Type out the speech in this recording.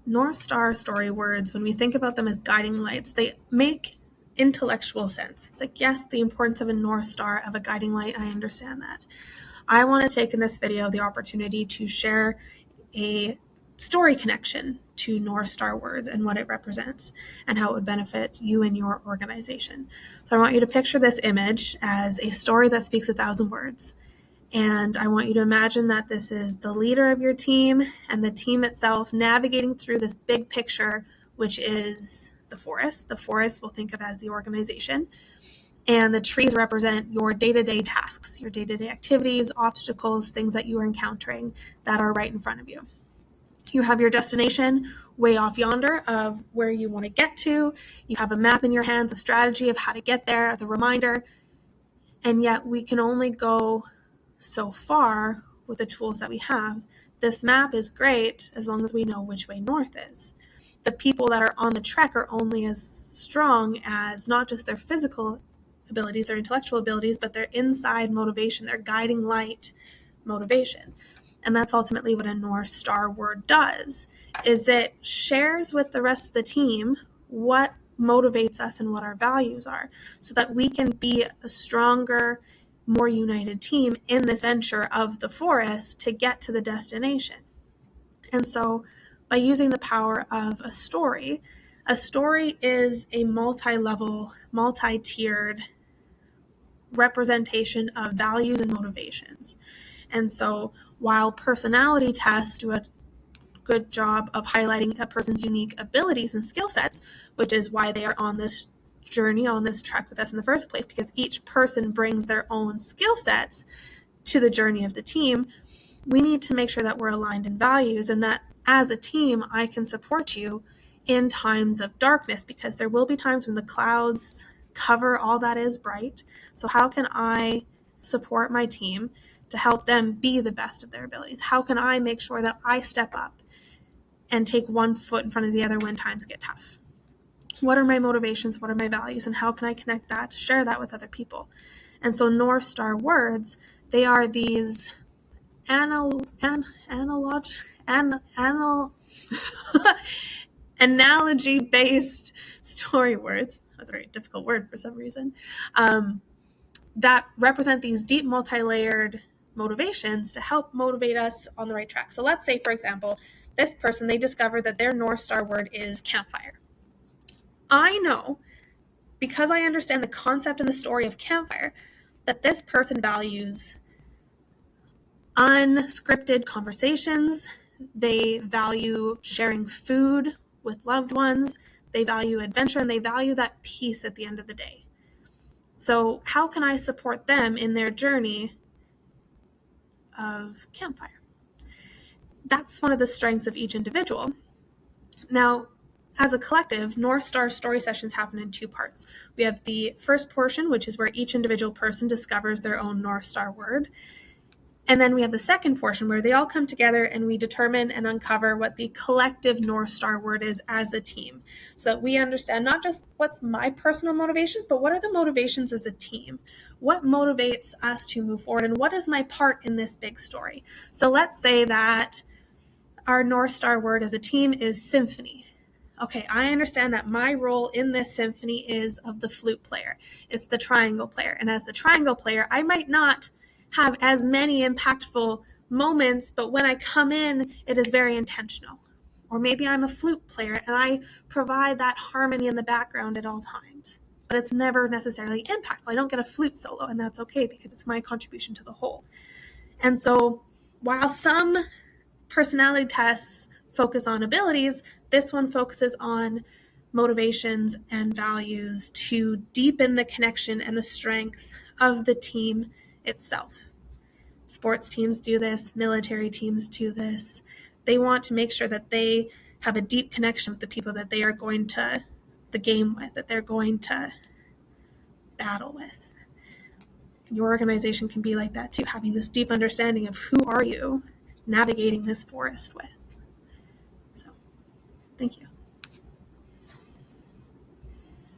North Star story words, when we think about them as guiding lights, they make intellectual sense. It's like, yes, the importance of a North Star, of a guiding light, I understand that. I want to take in this video the opportunity to share a story connection to North Star words and what it represents and how it would benefit you and your organization. So I want you to picture this image as a story that speaks 1,000 words. And I want you to imagine that this is the leader of your team and the team itself navigating through this big picture, which is the forest. The forest we'll think of as the organization. And the trees represent your day-to-day tasks, your day-to-day activities, obstacles, things that you are encountering that are right in front of you. You have your destination way off yonder of where you want to get to. You have a map in your hands, a strategy of how to get there, the reminder. And yet we can only go so far with the tools that we have. This map is great as long as we know which way north is. The people that are on the trek are only as strong as not just their physical abilities, their intellectual abilities, but their inside motivation, their guiding light motivation. And that's ultimately what a North Star word does, is it shares with the rest of the team what motivates us and what our values are, so that we can be a stronger, more united team in this venture of the forest to get to the destination. And so by using the power of a story is a multi-level, multi-tiered representation of values and motivations. And so while personality tests do a good job of highlighting a person's unique abilities and skill sets, which is why they are on this journey, on this trek with us in the first place, because each person brings their own skill sets to the journey of the team, we need to make sure that we're aligned in values and that as a team, I can support you in times of darkness, because there will be times when the clouds cover all that is bright. So how can I support my team to help them be the best of their abilities? How can I make sure that I step up and take one foot in front of the other when times get tough? What are my motivations? What are my values? And how can I connect that to share that with other people? And so North Star words, they are these analogy-based story words. That's a very difficult word for some reason. That represent these deep, multi-layered motivations to help motivate us on the right track. So let's say, for example, this person, they discovered that their North Star word is campfire. I know, because I understand the concept and the story of campfire, that this person values unscripted conversations. They value sharing food with loved ones. They value adventure, and they value that peace at the end of the day. So how can I support them in their journey of campfire? That's one of the strengths of each individual. Now, as a collective, North Star story sessions happen in two parts. We have the first portion, which is where each individual person discovers their own North Star word. And then we have the second portion where they all come together and we determine and uncover what the collective North Star word is as a team, so that we understand not just what's my personal motivations, but what are the motivations as a team? What motivates us to move forward, and what is my part in this big story? So let's say that our North Star word as a team is symphony. Okay, I understand that my role in this symphony is of the flute player. It's the triangle player. And as the triangle player, I might not have as many impactful moments, but when I come in, it is very intentional. Or maybe I'm a flute player and I provide that harmony in the background at all times, but it's never necessarily impactful. I don't get a flute solo, and that's okay because it's my contribution to the whole. And so while some personality tests focus on abilities, this one focuses on motivations and values to deepen the connection and the strength of the team itself. Sports teams do this, military teams do this. They want to make sure that they have a deep connection with the people that they are going to the game with, that they're going to battle with. Your organization can be like that too, having this deep understanding of who are you navigating this forest with. So, thank you.